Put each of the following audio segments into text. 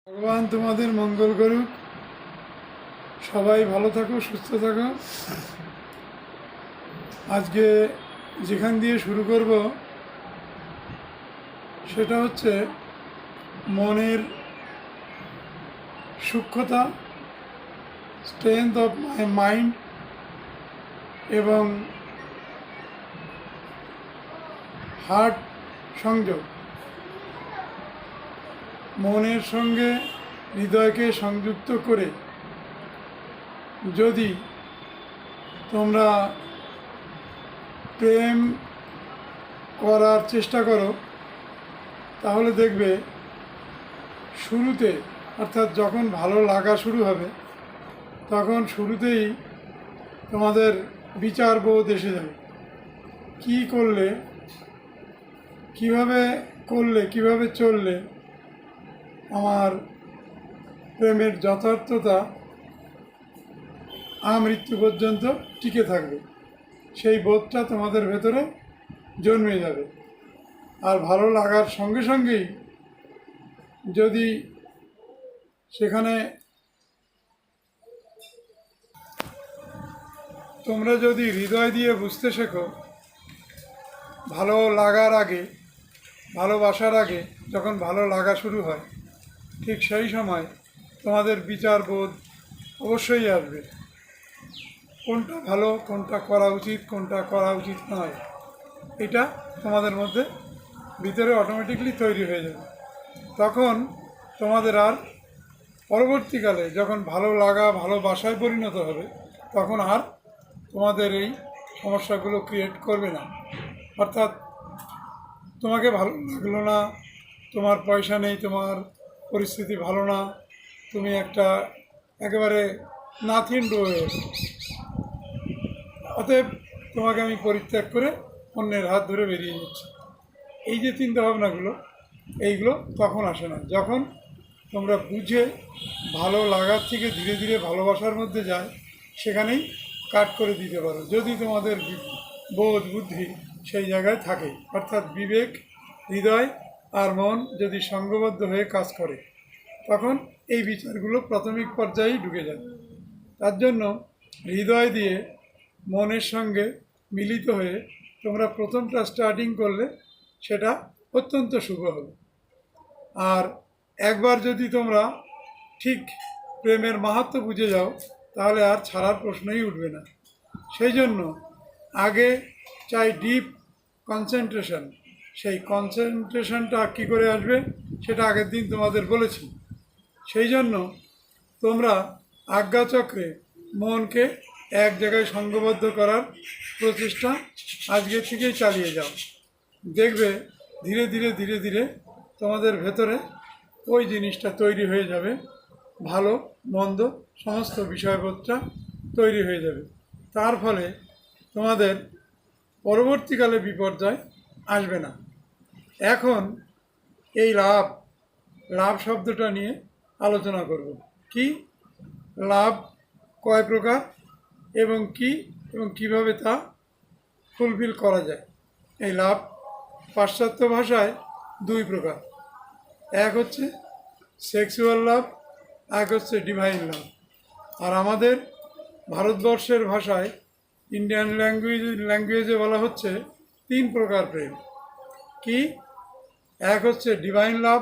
ভগবান তোমাদের মঙ্গল করুক। সবাই ভালো থাকো, সুস্থ থাকো। আজকে যেখান দিয়ে শুরু করব সেটা হচ্ছে মনের সূক্ষ্মতা, স্ট্রেংথ অফ মাই মাইন্ড এবং হার্ট সংযোগ। মনের সঙ্গে হৃদয়কে সংযুক্ত করে যদি তোমরা প্রেম করার চেষ্টা করো তাহলে দেখবে শুরুতে, অর্থাৎ যখন ভালো লাগা শুরু হবে তখন শুরুতেই তোমাদের বিচারবোধ এসে যাবে। কী করলে, কিভাবে চললে আমার প্রেমের যথার্থতা আমৃত্যু পর্যন্ত টিকে থাকবে, সেই বোধটা তোমাদের ভেতরে জন্মে যাবে। আর ভালো লাগার সঙ্গে সঙ্গেই যদি সেখানে তোমরা যদি হৃদয় দিয়ে বুঝতে শেখো, ভালো লাগার আগে, ভালোবাসার আগে যখন ভালো লাগা শুরু হয় ঠিক সেই সময় তোমাদের বিচারবোধ অবশ্যই আসবে। কোনটা ভালো, কোনটা করা উচিত, কোনটা করা উচিত নয়, এটা তোমাদের মধ্যে ভিতরে অটোমেটিকলি তৈরি হয়ে যাবে। তখন তোমাদের আর পরবর্তীকালে যখন ভালো লাগা ভালোবাসায় পরিণত হবে তখন আর তোমাদের এই সমস্যাগুলো ক্রিয়েট করবে না। অর্থাৎ তোমাকে ভালো লাগলো না, তোমার পয়সা নেই, তোমার পরিস্থিতি ভালো না, তুমি একটা একেবারে নাথিং ডুয়ে, অতএব তোমাকে আমি পরিত্যাগ করে অন্যের হাত ধরে বেরিয়ে যাচ্ছি, এই যে চিন্তাভাবনাগুলো, এইগুলো তখন আসে না। যখন তোমরা বুঝে ভালো লাগার থেকে ধীরে ধীরে ভালোবাসার মধ্যে যায়, সেখানেই কাট করে দিতে পারো, যদি তোমাদের বোধ বুদ্ধি সেই জায়গায় থাকে, অর্থাৎ বিবেক, হৃদয় আর মন যদি সঙ্গবদ্ধ হয়ে কাজ করে, তখন এই বিচারগুলো প্রাথমিক পর্যায়েই ঢুকে যায়। তার জন্য হৃদয় দিয়ে মনের সঙ্গে মিলিত হয়ে তোমরা প্রথমটা স্টার্টিং করলে সেটা অত্যন্ত শুভ হবে। আর একবার যদি তোমরা ঠিক প্রেমের মাহাত্ম্য বুঝে যাও তাহলে আর ছাড়ার প্রশ্নই উঠবে না। সেই জন্য আগে চাই ডিপ কনসেন্ট্রেশন। সেই কনসেন্ট্রেশনটা কী করে আসবে সেটা আগের দিন তোমাদের বলেছি। সেই জন্য তোমরা আজ্ঞাচক্রে মনকে এক জায়গায় সঙ্গবদ্ধ করার প্রচেষ্টা আজকে থেকেই চালিয়ে যাও। দেখবে ধীরে ধীরে ধীরে ধীরে তোমাদের ভেতরে ওই জিনিসটা তৈরি হয়ে যাবে, ভালো মন্দ সমস্ত বিষয়বোধটা তৈরি হয়ে যাবে। তার ফলে তোমাদের পরবর্তীকালে বিপর্যয় আসবে না। এখন এই লাভ শব্দটা নিয়ে আলোচনা করব। কি লাভ, কয় প্রকার এবং কিভাবে তা ফুলফিল করা যায়। এই লাভ পাশ্চাত্য ভাষায় দুই প্রকার, এক হচ্ছে সেক্সুয়াল লাভ, এক হচ্ছে ডিভাইন লাভ। আর আমাদের ভারতবর্ষের ভাষায়, ইন্ডিয়ান ল্যাঙ্গুয়েজে বলা হচ্ছে তিন প্রকার প্রেম। কি? এক হচ্ছে ডিভাইন লাভ,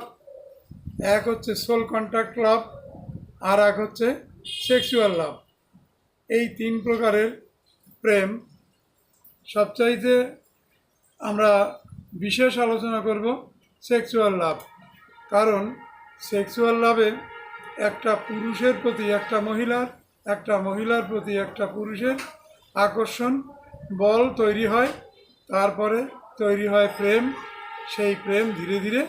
এক হচ্ছে সোল কন্ট্যাক্ট লাভ, আর এক হচ্ছে সেক্সুয়াল লাভ। এই তিন প্রকারের প্রেম সবচাইতে আমরা বিশেষ আলোচনা করব সেক্সুয়াল লাভ। কারণ সেক্সুয়াল লাভে একটা পুরুষের প্রতি একটা মহিলার, একটা মহিলার প্রতি একটা পুরুষের আকর্ষণ, বল তৈরি হয়, তারপরে তৈরি হয় প্রেম। সেই প্রেম ধীরে ধীরে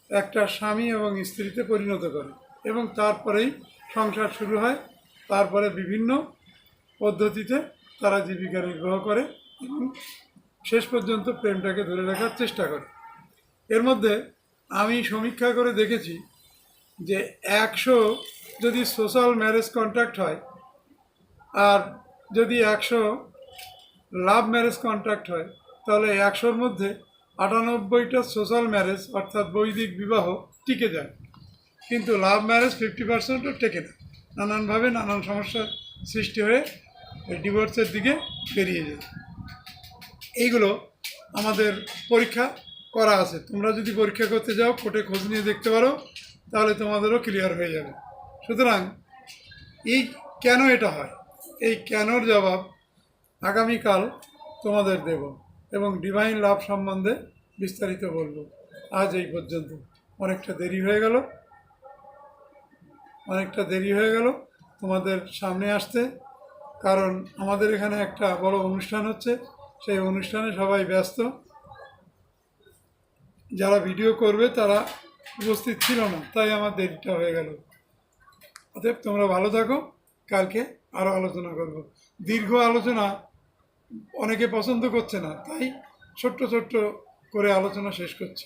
একটা স্বামী এবং স্ত্রীতে পরিণত করে এবং তারপরেই সংসার শুরু হয়। তারপরে বিভিন্ন পদ্ধতিতে তারা জীবিকা নির্বাহ করে এবং শেষ পর্যন্ত প্রেমটাকে ধরে রাখার চেষ্টা করে। এর মধ্যে আমি সমীক্ষা করে দেখেছি যে 100 যদি সোশ্যাল ম্যারেজ কন্ট্রাক্ট হয় আর যদি 100 লাভ ম্যারেজ কন্ট্রাক্ট হয়, তাহলে 100-র মধ্যে 98টা সোশ্যাল ম্যারেজ অর্থাৎ বৈদিক বিবাহ টিকে যায়। কিন্তু লাভ ম্যারেজ 50%ও টেকে না, নানানভাবে নানান সমস্যার সৃষ্টি হয়ে ওই ডিভোর্সের দিকে বেরিয়ে যায়। এইগুলো আমাদের পরীক্ষা করা আছে, তোমরা যদি পরীক্ষা করতে যাও কোর্টে খোঁজ নিয়ে দেখতে পারো, তাহলে তোমাদেরও ক্লিয়ার হয়ে যাবে। সুতরাং এই কেন এটা হয়, এই কেনর জবাব আগামীকাল তোমাদের দেব এবং ডিভাইন লাভ সম্বন্ধে বিস্তারিত বলবো। আজ এই পর্যন্ত, অনেকটা দেরি হয়ে গেল তোমাদের সামনে আসতে, কারণ আমাদের এখানে একটা বড় অনুষ্ঠান হচ্ছে, সেই অনুষ্ঠানে সবাই ব্যস্ত, যারা ভিডিও করবে তারা উপস্থিত ছিল না, তাই আমার দেরিটা হয়ে গেল। অতএব তোমরা ভালো থাকো, কালকে আরও আলোচনা করব। দীর্ঘ আলোচনা অনেকে পছন্দ করছে না, তাই ছোট্ট ছোট্ট করে আলোচনা শেষ করছি।